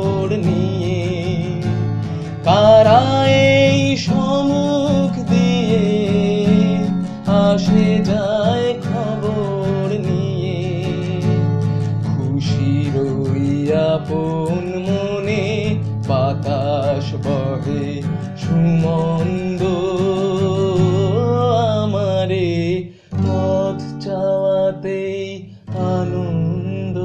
খবর নিয়ে, কারা এই সম্মুখ দিয়ে আসে যায় খবর নিয়ে। খুশির ওই আপন মনে বাতাস বহে সুমন্দ, আমারে পথ চাওয়াতেই আনন্দ।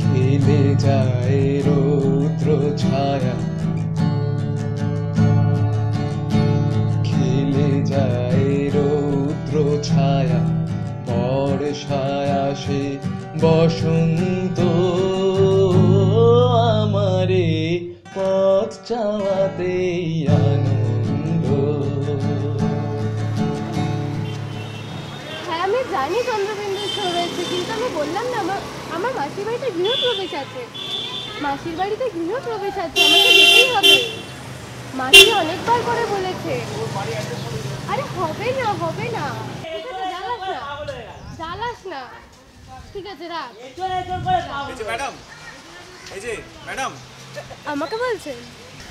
খেলে যায় রৌদ্র ছায়া, খেলে যায় রৌদ্র ছায়া, বর্ষায় আসে বসন্ত, আমারে পথ চাওয়াতেই আনন্দ। হ্যাঁ আমি জানি চন্দ্রবিন্দু শো রয়েছে, কিন্তু আমি বললাম না আমার মাসির বাড়িতে গৃহপ্রবেশ আছে। মাসির বাড়িতে গৃহপ্রবেশ আছে, আমাকে যেতেই হবে। মাসি অনেকবার করে বলেছে। আরে হবে না হবে না, ঠিক আছে জ্বালাস না জ্বালাস না, ঠিক আছে রাখ। ম্যাডাম, এই যে ম্যাডাম, আমাকে বলছেন?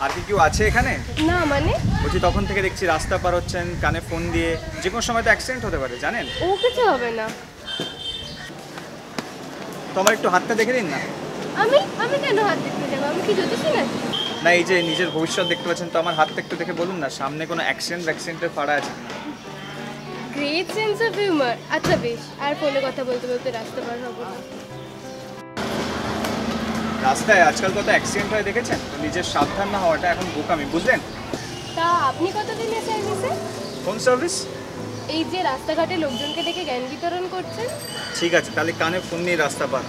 আর কি কেউ আছে এখানে? না মানে? বলছি তখন থেকে দেখছি রাস্তা পার হচ্ছেন কানে ফোন দিয়ে, যে কোনো সময় তো অ্যাক্সিডেন্ট হতে পারে জানেন। ও কিছু হবে না। তো আমার একটু হাতটা দেখে দিন না। আমি আমি কেন হাত দেখতে যাবো? আমি কি জ্যোতিষী নাকি? না এই যে নিজের ভবিষ্যৎ দেখতে পাচ্ছেন, তো আমার হাতটা একটু দেখে বলুন না সামনে কোনো অ্যাক্সিডেন্টের ফাড়া আছে কিনা। Great sense of humour. আচ্ছা বেশ, আর ফোনে কথা বলতে বলতে রাস্তা পার হবো না। রাস্তায় আজকাল কত অ্যাক্সিডেন্ট হয় দেখেছেন, তো নিজের সাবধান না হওয়াটা এখন বোকামি, বুঝলেন? তা আপনি কতদিনে সার্ভিসে? কোন সার্ভিস? এই যে রাস্তাঘাটে লোকজনকে দেখে জ্ঞান বিতরণ করছেন। ঠিক আছে, তাহলে কানে ফোন নিয়ে রাস্তা পার।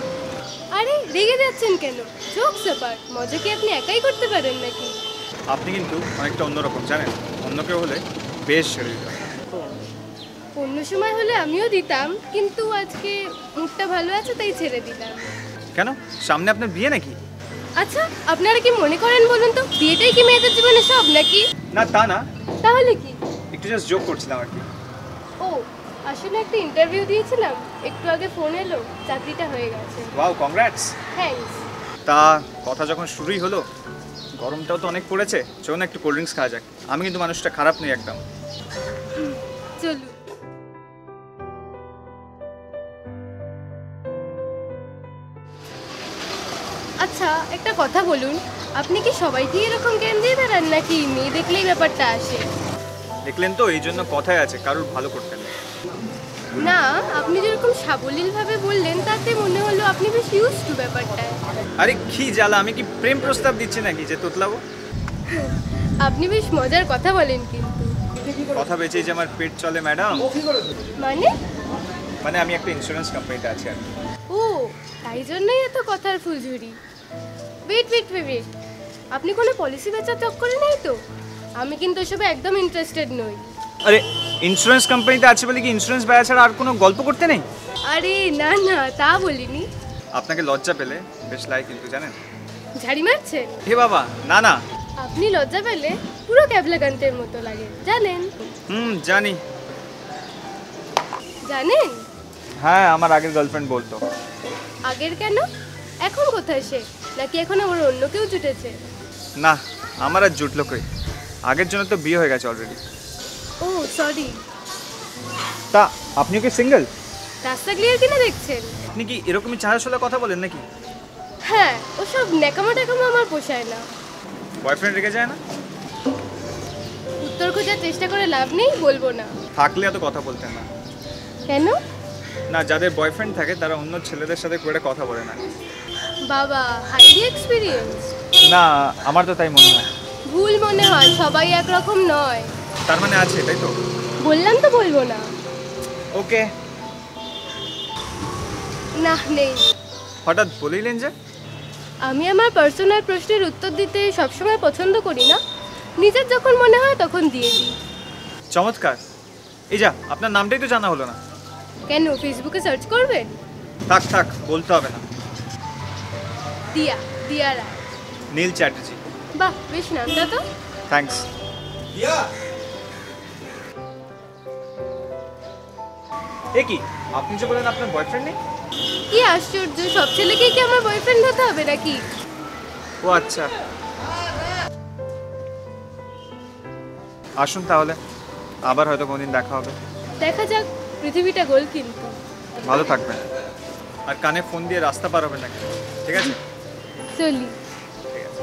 আরে রেগে যাচ্ছেন কেন? জোকস আবার, মজা কি আপনি একাই করতে পারেন নাকি? আপনি কিন্তু অনেকটা অন্যরকম জানেন, অন্য কেউ হলে বেশ ছেড়ে দিতাম। অন্য সময় হলে আমিও দিতাম, কিন্তু আজকে মুডটা ভালো আছে তাই ছেড়ে দিলাম। কেন, সামনে আপনার বিয়ে নাকি? আচ্ছা আপনারা কি মনে করেন বলুন তো, বিয়েটাই কি মেয়েদের জীবনে সব নাকি? না তা না, তাহলে কি? একটু জাস্ট জোক করছিলাম আর কি। ও আসলে একটা ইন্টারভিউ দিয়েছিলাম, একটু আগে ফোন এলো, চাকরিটা হয়ে গেছে। Wow, congrats. থ্যাঙ্কস। তা কথা যখন শুরুই হলো, গরমটাও তো অনেক পড়েছে, চলো না একটু কোল্ড ড্রিঙ্কস খাওয়া যাক। আমি কিন্তু মানুষটা খারাপ নেই একদম। চলুন। আচ্ছা একটা কথা বলুন, আপনি কি সবাইকে এরকম জ্ঞান দিয়ে বেড়ান নাকি মেয়ে দেখলেই ব্যাপারটা আসে? দেখলেন তো, এই জন্য কথায় আছে কারোর ভালো করতে নেই। না আপনি যেরকম সাবলীলভাবে বললেন তাতে মনে হলো আপনি বেশ ইউজ টু ব্যাপারটায়। আরে কি জ্বালা, আমি কি প্রেম প্রস্তাব দিচ্ছি নাকি যে তোতলাবো? আপনি বেশ মজার কথা বলেন কিন্তু। কথা বেঁচেই যে আমার পেট চলে ম্যাডাম। মানে? মানে আমি একটা ইন্স্যুরেন্স কোম্পানিতে আছি আর কি। ও তাই জন্যই এত কথার ফুলঝুরি। ওয়েট ওয়েট ওয়েট, আপনি কোনো পলিসি বেচার চক্করে নেই তো? আমি কিন্তু এসবে একদম ইন্টারেস্টেড নই। আরে ইন্স্যুরেন্স কোম্পানিতে আছে বলে কি ইন্স্যুরেন্স বেচা ছাড়া আর কোনো গল্প করতে নেই? আরে না না তা বলিনি। আপনাকে লজ্জা পেলে বেশ লাগে কিন্তু জানেন। ঝাড়ি মারছেন? হে বাবা, না না। আপনি লজ্জা পেলে পুরো ক্যাবলাকান্তের মতো লাগে জানেন। জানি। জানেন? হ্যাঁ, আমার আগের গার্লফ্রেন্ড বলতো। আগের কেন? এখন কোথায় সে? নাকি এখন আবার অন্য কেউ জুটেছে? না, আমার আর জুটলো কই, আগের জন্য তো বিয়ে হয়ে গেছে অলরেডি। ও সরি। তা আপনিও কি সিঙ্গেল? রাস্তা ক্লিয়ার কিনা দেখছেন? আপনি কি এরকমই চাহাশোলা কথা বলেন নাকি? হ্যাঁ ওসব ন্যাকামো ট্যাকামো আমার পোষায় না। বয়ফ্রেন্ড রেখে যায় না? উত্তর খোঁজার চেষ্টা করে লাভ নেই, বলবো না। থাকলে এত কথা বলতেন না। কেন? না, যাদের বয়ফ্রেন্ড থাকে তারা অন্য ছেলেদের সাথে করে কথা বলে না। বাবা হাইলি এক্সপিরিয়েন্স। না, আমার তো তাই মনে হয়। ভুল মনে হয়, সবাই একরকম নয়। তার মানে আছে, তাই তো? বললাম তো বলবো না। ওকে। না নেই। হঠাৎ বলিলেন যে? আমি আমার পার্সোনাল প্রশ্নের উত্তর দিতে সবসময় পছন্দ করি না, নিজের যখন মনে হয় তখন দিয়ে দিই। চমৎকার। এই যা, আপনার নামটাই তো জানা হলো না। কেন, ফেসবুকে সার্চ করবেন? থাক থাক, বলতে হবে না। দিয়া, দিয়া রায়। নীল চ্যাটার্জি। বাহ বেশ নামটা তো। থ্যাঙ্কস। এ কি, আপনি যে বলেন আপনার বয়ফ্রেন্ড নেই? কি আশ্চর্য, সব ছেলেকেই কি আমার বয়ফ্রেন্ড হতে হবে নাকি? ও আচ্ছা, আসুন তাহলে, আবার হয়তো কোনদিন দেখা হবে। দেখা যাক, পৃথিবীটা গোল কিন্তু। ভালো থাকবেন, আর কানে ফোন দিয়ে রাস্তা পার হবেন না, ঠিক আছে? চলি। ঠিক আছে।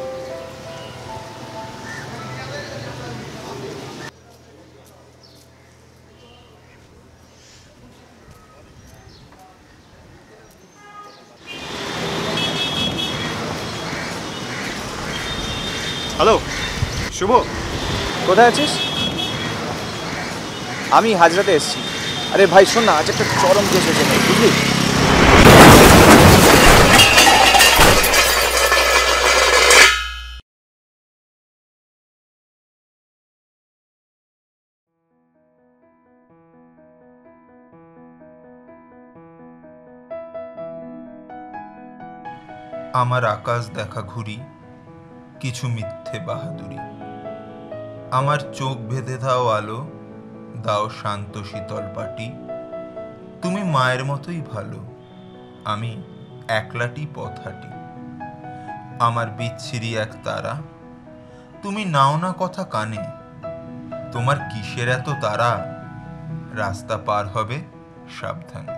হ্যালো শুভ, কোথায় আছিস? আমি হাজরাতে এসেছি। আরে ভাই শোন না, আজ একটা চরম কেস হয়েছে, বুঝলি? আমার আকাশ দেখা ঘুরি, কিছু মিথ্যে বাহাদুরি। আমার চোখ ভেদে দাও আলো, দাও শান্ত শীতল পাটি। তুমি মায়ের মতোই ভালো, আমি একলাটি পথ হাঁটি। আমার বিচ্ছিরি এক তারা, তুমি নাও না কথা কানে। তোমার কিসের এত তারা, রাস্তা পার হবে সাবধানে।